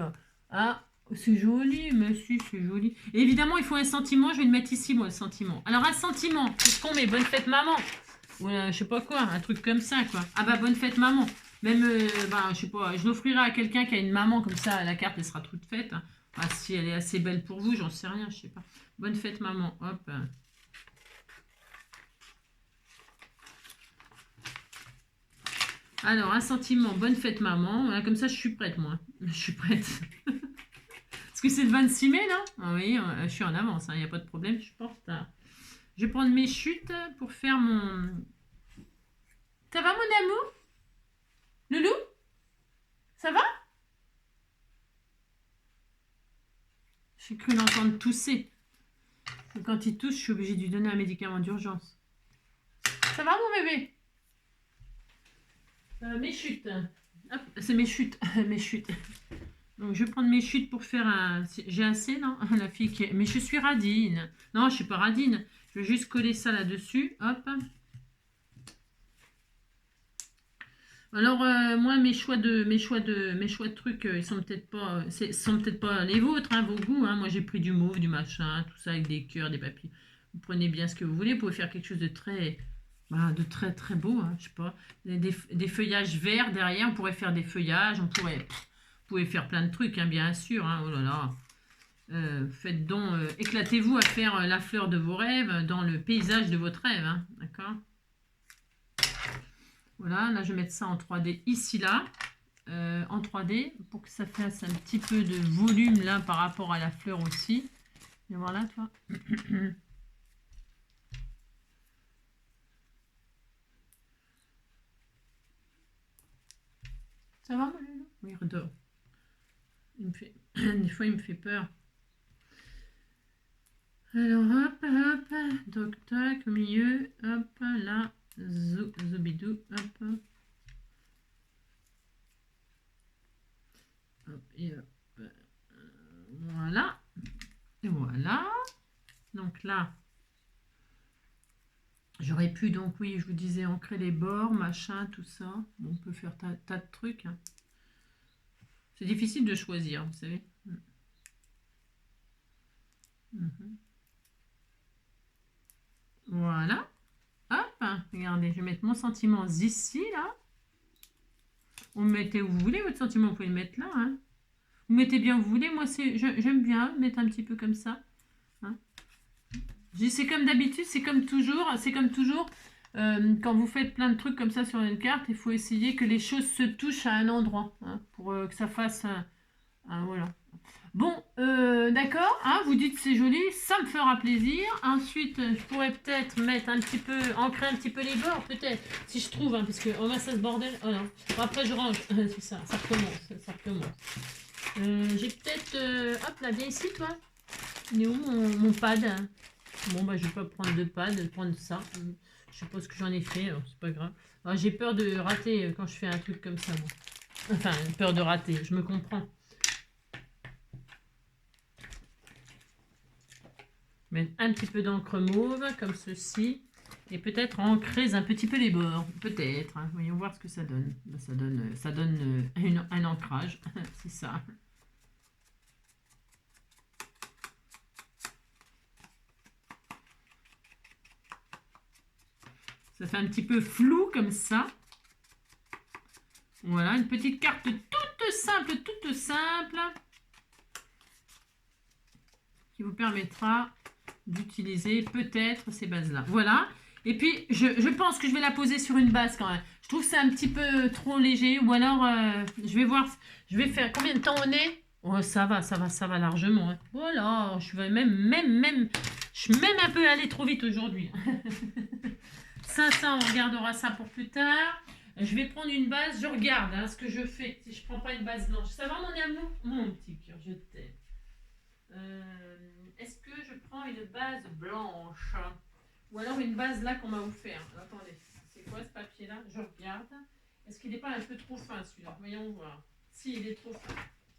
Ah, c'est joli, monsieur, c'est joli. Et évidemment, il faut un sentiment. Je vais le mettre ici, moi, le sentiment. Alors, un sentiment, qu'est-ce qu'on met? Bonne fête, maman. Ou je sais pas quoi, un truc comme ça, quoi. Ah bah, bonne fête, maman. Même, je sais pas, je l'offrirai à quelqu'un qui a une maman, comme ça, la carte, elle sera toute faite. Hein. Ah, si elle est assez belle pour vous, j'en sais rien, je sais pas. Bonne fête, maman. Hop. Alors, un sentiment, bonne fête maman. Voilà, comme ça, je suis prête, moi. Je suis prête. Parce que c'est le 26 mai, là. Ah oui, je suis en avance, il n'y a pas de problème. Je porte. Je vais prendre mes chutes pour faire mon... Ça va, mon amour? Loulou? Ça va? J'ai cru l'entendre tousser. Quand il tousse, je suis obligée de lui donner un médicament d'urgence. Ça va, mon bébé? Mes chutes. C'est mes chutes. Mes chutes. Donc, je vais prendre mes chutes pour faire un... J'ai assez, non? La fille qui est... Mais je suis radine. Non, je ne suis pas radine. Je vais juste coller ça là-dessus. Hop. Alors, moi, mes choix de trucs, ils sont peut-être pas les vôtres, hein, vos goûts. Hein. Moi, j'ai pris du mauve, du machin, tout ça avec des cœurs, des papiers. Vous prenez bien ce que vous voulez. Vous pouvez faire quelque chose de très Bah, de très très beaux, hein, je sais pas. Des feuillages verts derrière, on pourrait faire des feuillages, vous pouvez faire plein de trucs, hein, bien sûr. Hein, oh là là. Faites donc, éclatez-vous à faire la fleur de vos rêves dans le paysage de votre rêve, hein, d'accord? Voilà, là je vais mettre ça en 3D ici, là, en 3D, pour que ça fasse un petit peu de volume là par rapport à la fleur aussi. Viens voir là, toi. Ça va, mon Lulu? Oui, il redort. Des fois, il me fait peur. Alors, hop, hop, toc, tac, au milieu, hop, là, zoubidou, hop. Hop, et hop. Voilà. Et voilà. Donc là, j'aurais pu, donc oui, je vous disais, ancrer les bords, machin, tout ça. Bon, on peut faire tas de trucs. Hein. C'est difficile de choisir, vous savez. Voilà. Hop, regardez, je vais mettre mon sentiment ici, là. Vous le mettez où vous voulez, votre sentiment, vous pouvez le mettre là. Hein. Vous mettez bien où vous voulez. Moi, j'aime bien mettre un petit peu comme ça. Hein. C'est comme d'habitude, c'est comme toujours. Quand vous faites plein de trucs comme ça sur une carte, il faut essayer que les choses se touchent à un endroit. Hein, pour que ça fasse voilà. Bon, d'accord, hein, vous dites c'est joli, ça me fera plaisir. Ensuite, je pourrais peut-être mettre un petit peu, ancrer un petit peu les bords, peut-être, si je trouve, hein, parce que, oh là, ça ce bordel, oh non. Bon, après, je range, c'est ça, ça recommence. J'ai peut-être, hop, là, viens ici, toi. Il est où mon pad? Bon, bah, je vais pas prendre de pad, je vais prendre ça. Je sais pas ce que j'en ai fait, alors c'est pas grave. J'ai peur de rater quand je fais un truc comme ça, moi. Enfin, peur de rater, je me comprends. Mettre un petit peu d'encre mauve, comme ceci. Et peut-être ancrer un petit peu les bords. Peut-être. Hein. Voyons voir ce que ça donne. Ça donne un ancrage. C'est ça. Ça fait un petit peu flou comme ça. Voilà, une petite carte toute simple. Qui vous permettra d'utiliser peut-être ces bases-là. Voilà. Et puis, je pense que je vais la poser sur une base quand même. Je trouve que c'est un petit peu trop léger. Ou alors, je vais voir. Je vais faire combien de temps on est. Oh, ça va largement. Hein. Voilà. Je vais même un peu aller trop vite aujourd'hui. ça, on regardera ça pour plus tard. Je vais prendre une base. Je regarde hein, ce que je fais. Si je prends pas une base blanche. Ça va, mon amour? Mon petit cœur, je t'aime. Est-ce que je prends une base blanche ou alors une base là qu'on m'a offert? Attendez, c'est quoi ce papier là? Je regarde. Est-ce qu'il n'est pas un peu trop fin celui-là? Voyons voir. Si, il est trop fin.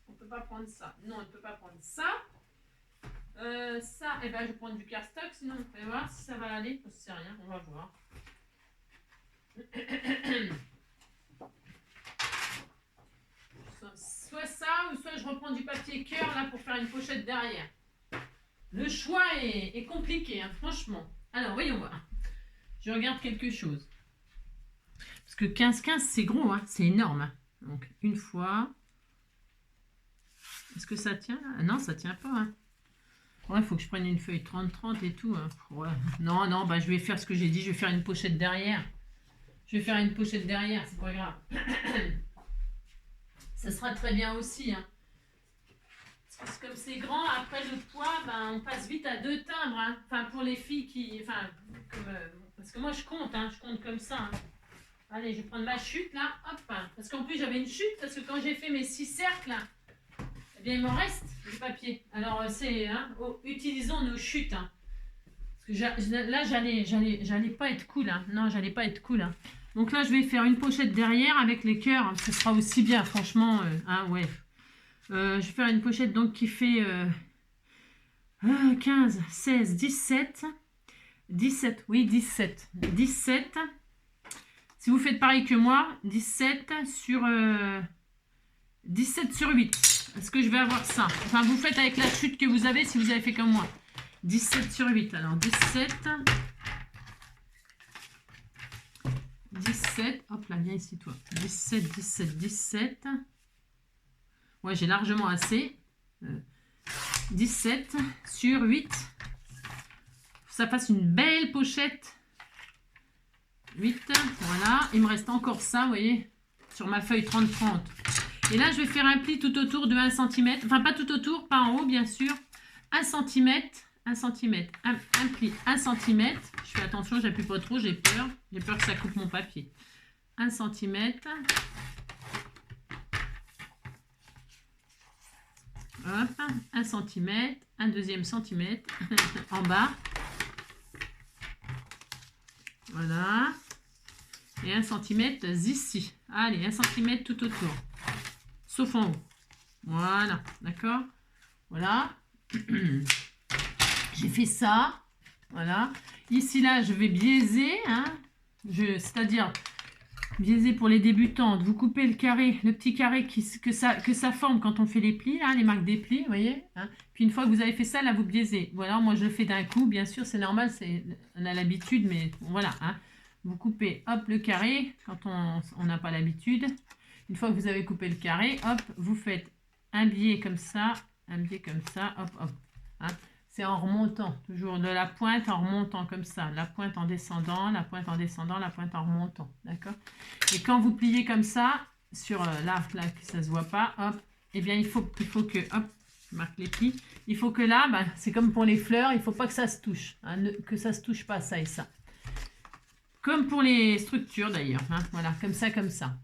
On ne peut pas prendre ça. Non, on ne peut pas prendre ça. Ça, eh ben, je vais prendre du cardstock sinon. On va voir si ça va aller. Je sais rien, on va voir. Soit ça, ou soit je reprends du papier cœur là pour faire une pochette derrière. Le choix est compliqué, hein, franchement. Alors, voyons voir. Je regarde quelque chose. Parce que 15-15, c'est gros, hein, c'est énorme. Hein. Donc, une fois. Est-ce que ça tient là? Non, ça tient pas. Hein. Ouais, il faut que je prenne une feuille 30-30 et tout. Hein. Ouais. Non, bah, je vais faire ce que j'ai dit. Je vais faire une pochette derrière. C'est pas grave. Ça sera très bien aussi. Hein. Parce que comme c'est grand, après le poids, ben, on passe vite à 2 timbres. Hein. Enfin, pour les filles qui... Enfin, parce que moi, je compte comme ça. Hein. Allez, je vais prendre ma chute, là. Hop. Hein. Parce qu'en plus, j'avais une chute, parce que quand j'ai fait mes 6 cercles, là, eh bien, il m'en reste du papier. Alors, c'est... Hein, utilisons nos chutes. Hein. Parce que là, j'allais pas être cool. Hein. Non, j'allais pas être cool. Hein. Donc là, je vais faire une pochette derrière avec les cœurs. Ce sera aussi bien, franchement. Hein, ouais. Je vais faire une pochette donc qui fait 15, 16, 17. 17, oui, 17. 17. Si vous faites pareil que moi, 17 sur 8. Est-ce que je vais avoir ça? Enfin, vous faites avec la chute que vous avez si vous avez fait comme moi. 17 sur 8. Alors, 17. 17. Hop là, viens ici, toi. 17, 17, 17. Ouais, j'ai largement assez. 17 sur 8. Ça fasse une belle pochette. 8, voilà. Il me reste encore ça, vous voyez, sur ma feuille 30-30. Et là, je vais faire un pli tout autour de 1 cm. Enfin, pas tout autour, pas en haut, bien sûr. 1 cm, 1 cm, un pli 1 cm. Je fais attention, j'appuie pas trop, j'ai peur. J'ai peur que ça coupe mon papier. 1 cm. Hop, 1 cm, un deuxième centimètre en bas. Voilà. Et 1 cm ici. Allez, 1 cm tout autour. Sauf en haut. Voilà, d'accord. Voilà. J'ai fait ça. Voilà. Ici, là, je vais biaiser. Hein. C'est-à-dire, biaiser pour les débutantes. Vous coupez le carré, le petit carré que ça forme quand on fait les plis, là, les marques des plis, vous voyez. Hein. Puis une fois que vous avez fait ça, là, vous biaisez. Voilà, moi, je le fais d'un coup. Bien sûr, c'est normal, on a l'habitude, mais voilà. Hein. Vous coupez, hop, le carré, quand on n'a pas l'habitude. Une fois que vous avez coupé le carré, hop, vous faites un biais comme ça, hop, hop. Hein. C'est en remontant, toujours de la pointe en remontant comme ça. La pointe en descendant, la pointe en descendant, la pointe en remontant. D'accord? Et quand vous pliez comme ça, sur là, que ça ne se voit pas, hop, eh bien, il faut que, hop, je marque les plis. Il faut que là, ben, c'est comme pour les fleurs, il ne faut pas que ça se touche. Hein, que ça ne se touche pas, ça et ça. Comme pour les structures d'ailleurs. Hein, voilà, comme ça, comme ça.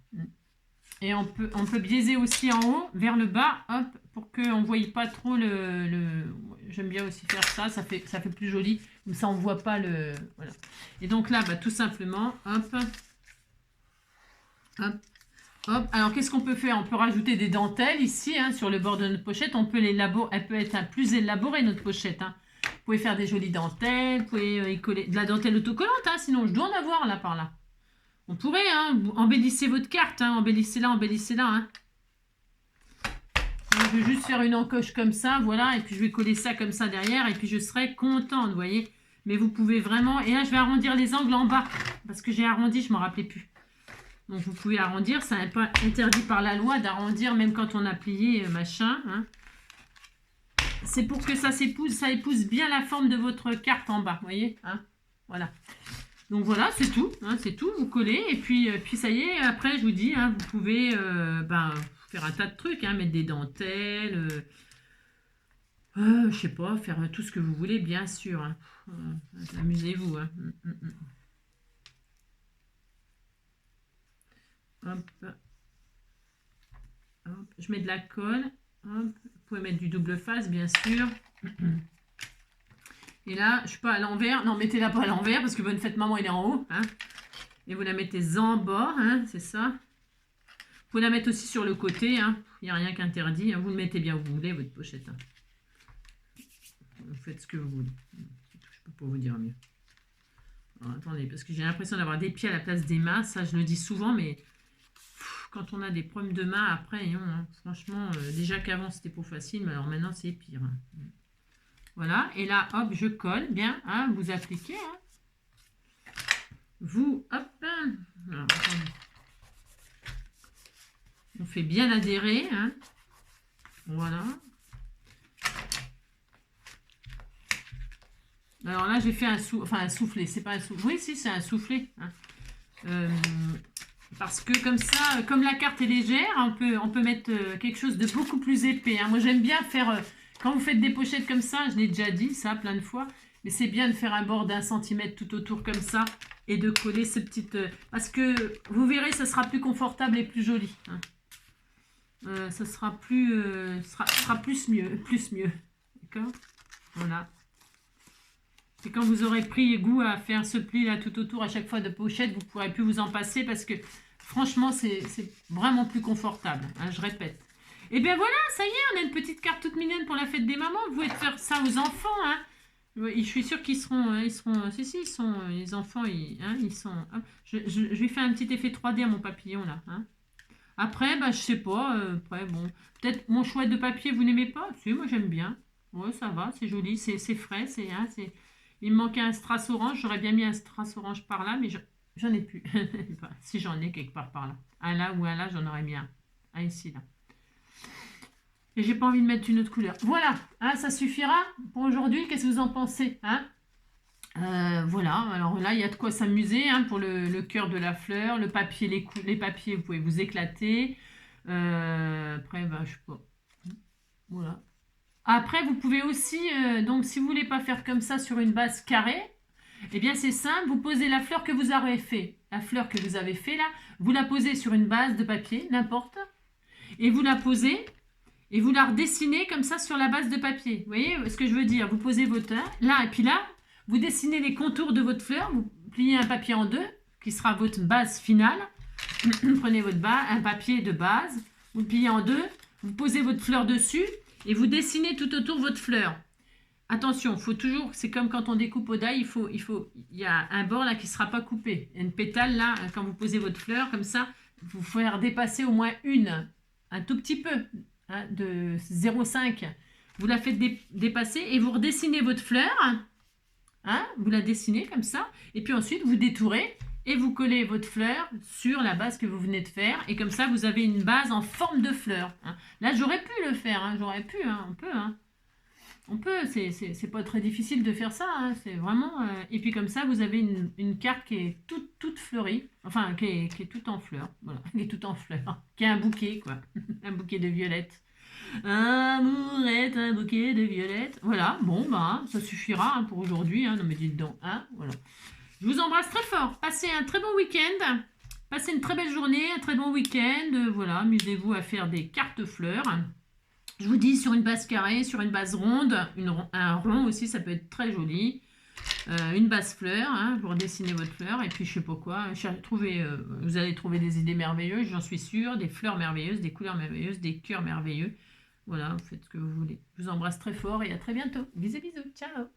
Et on peut biaiser aussi en haut, vers le bas, hop, pour qu'on ne voie pas trop le... J'aime bien aussi faire ça, ça fait plus joli. Comme ça, on ne voit pas le... Voilà. Et donc là, bah, tout simplement, hop, hop, hop. Alors, qu'est-ce qu'on peut faire? On peut rajouter des dentelles ici, hein, sur le bord de notre pochette. On peut l'élaborer, elle peut être plus élaborée, notre pochette. Hein. Vous pouvez faire des jolies dentelles, vous pouvez y coller de la dentelle autocollante, hein, sinon je dois en avoir là par là. On pourrait, hein, embellissez votre carte, hein, embellissez-la, embellissez-la. Hein. Je vais juste faire une encoche comme ça, voilà, et puis je vais coller ça comme ça derrière, et puis je serai contente, vous voyez. Mais vous pouvez vraiment, et là je vais arrondir les angles en bas, parce que j'ai arrondi, je ne m'en rappelais plus. Donc vous pouvez arrondir, c'est un peu interdit par la loi d'arrondir, même quand on a plié machin. Hein. C'est pour que ça épouse bien la forme de votre carte en bas, vous voyez, hein. Voilà. Donc voilà, c'est tout, hein, c'est tout, vous collez, et puis ça y est, après je vous dis, hein, vous pouvez faire un tas de trucs, hein, mettre des dentelles, je sais pas, faire tout ce que vous voulez, bien sûr. Hein. Amusez-vous. Hein. Hop. Hop. Je mets de la colle, hop. Vous pouvez mettre du double face, bien sûr. Et là, je ne suis pas à l'envers. Non, mettez-la pas à l'envers parce que bonne fête maman, il est en haut. Hein. Et vous la mettez en bas, hein, c'est ça. Vous pouvez la mettre aussi sur le côté. Hein. Il n'y a rien qu'interdit. Hein. Vous le mettez bien où vous voulez, votre pochette. Hein. Vous faites ce que vous voulez. Je ne peux pas vous dire mieux. Alors, attendez, parce que j'ai l'impression d'avoir des pieds à la place des mains. Ça, je le dis souvent, mais quand on a des problèmes de mains, après, hein, franchement, déjà qu'avant, c'était pas facile, mais alors maintenant, c'est pire. Hein. Voilà, et là, hop, je colle bien, hein, vous appliquez. Hein. Vous, hop, alors, on fait bien adhérer. Hein. Voilà. Alors là, j'ai fait un soufflé, c'est pas un soufflé. Oui, si, c'est un soufflé. Hein. Parce que comme ça, comme la carte est légère, on peut mettre quelque chose de beaucoup plus épais. Hein. Moi, j'aime bien faire... Quand vous faites des pochettes comme ça, je l'ai déjà dit ça plein de fois, mais c'est bien de faire un bord d'1 centimètre tout autour comme ça et de coller ces petites... parce que vous verrez, ça sera plus confortable et plus joli. Hein. Ça sera plus mieux. D'accord? Voilà. Et quand vous aurez pris goût à faire ce pli là tout autour à chaque fois de pochette, vous ne pourrez plus vous en passer parce que franchement, c'est vraiment plus confortable. Hein, je répète. Et bien voilà, ça y est, on a une petite carte toute mignonne pour la fête des mamans. Vous pouvez faire ça aux enfants. Hein. Je suis sûre qu'ils seront, les enfants, ils sont... Hein. Je lui fais un petit effet 3D à mon papillon là. Hein. Après, bah, je sais pas, après, bon, peut-être mon chouette de papier, vous n'aimez pas? Si, moi j'aime bien. Ouais, ça va, c'est joli, c'est frais, il me manquait un strass orange, j'aurais bien mis un strass orange par là, mais J'en ai plus. Si j'en ai quelque part par là. Un là ou un là, j'en aurais bien. Un ici, là. Et j'ai pas envie de mettre une autre couleur. Voilà, hein, ça suffira pour aujourd'hui. Qu'est-ce que vous en pensez, hein? Voilà, alors là, il y a de quoi s'amuser, hein, pour le cœur de la fleur. Le papier, les papiers, vous pouvez vous éclater. Après, ben, je sais pas. Voilà. Après, vous pouvez aussi, donc si vous voulez pas faire comme ça sur une base carrée, eh bien c'est simple, vous posez la fleur que vous avez fait. La fleur que vous avez fait là, vous la posez sur une base de papier, n'importe, et vous la posez, et vous la redessinez comme ça sur la base de papier. Vous voyez ce que je veux dire? Vous posez votre là, et puis là, vous dessinez les contours de votre fleur, vous pliez un papier en deux, qui sera votre base finale. Vous prenez votre un papier de base, vous le pliez en deux, vous posez votre fleur dessus, et vous dessinez tout autour votre fleur. Attention, faut toujours, c'est comme quand on découpe au die, il y a un bord là qui ne sera pas coupé. Une pétale là, quand vous posez votre fleur, comme ça, vous faire dépasser au moins un tout petit peu, hein, de 0,5. Vous la faites dépasser et vous redessinez votre fleur, hein, vous la dessinez comme ça, et puis ensuite vous détourez et vous collez votre fleur sur la base que vous venez de faire, et comme ça vous avez une base en forme de fleur. Hein. Là j'aurais pu le faire, hein, j'aurais pu, hein, on peut, hein. On peut, c'est pas très difficile de faire ça, hein, c'est vraiment... et puis comme ça, vous avez une carte qui est toute fleurie, enfin, qui est toute en fleurs, voilà, qui est toute en fleurs, qui a un bouquet, quoi, un bouquet de violettes. Amourette, un bouquet de violettes. Voilà, bon, bah, ça suffira, hein, pour aujourd'hui, hein, non mais dites donc, hein, voilà. Je vous embrasse très fort, passez un très bon week-end, passez une très belle journée, un très bon week-end, voilà, amusez-vous à faire des cartes fleurs. Je vous dis, sur une base carrée, sur une base ronde, un rond aussi, ça peut être très joli. Une base fleur, hein, vous redessinez votre fleur, et puis je sais pas quoi, vous allez trouver des idées merveilleuses, j'en suis sûre, des fleurs merveilleuses, des couleurs merveilleuses, des cœurs merveilleux. Voilà, vous faites ce que vous voulez. Je vous embrasse très fort et à très bientôt. Bisous, bisous, ciao.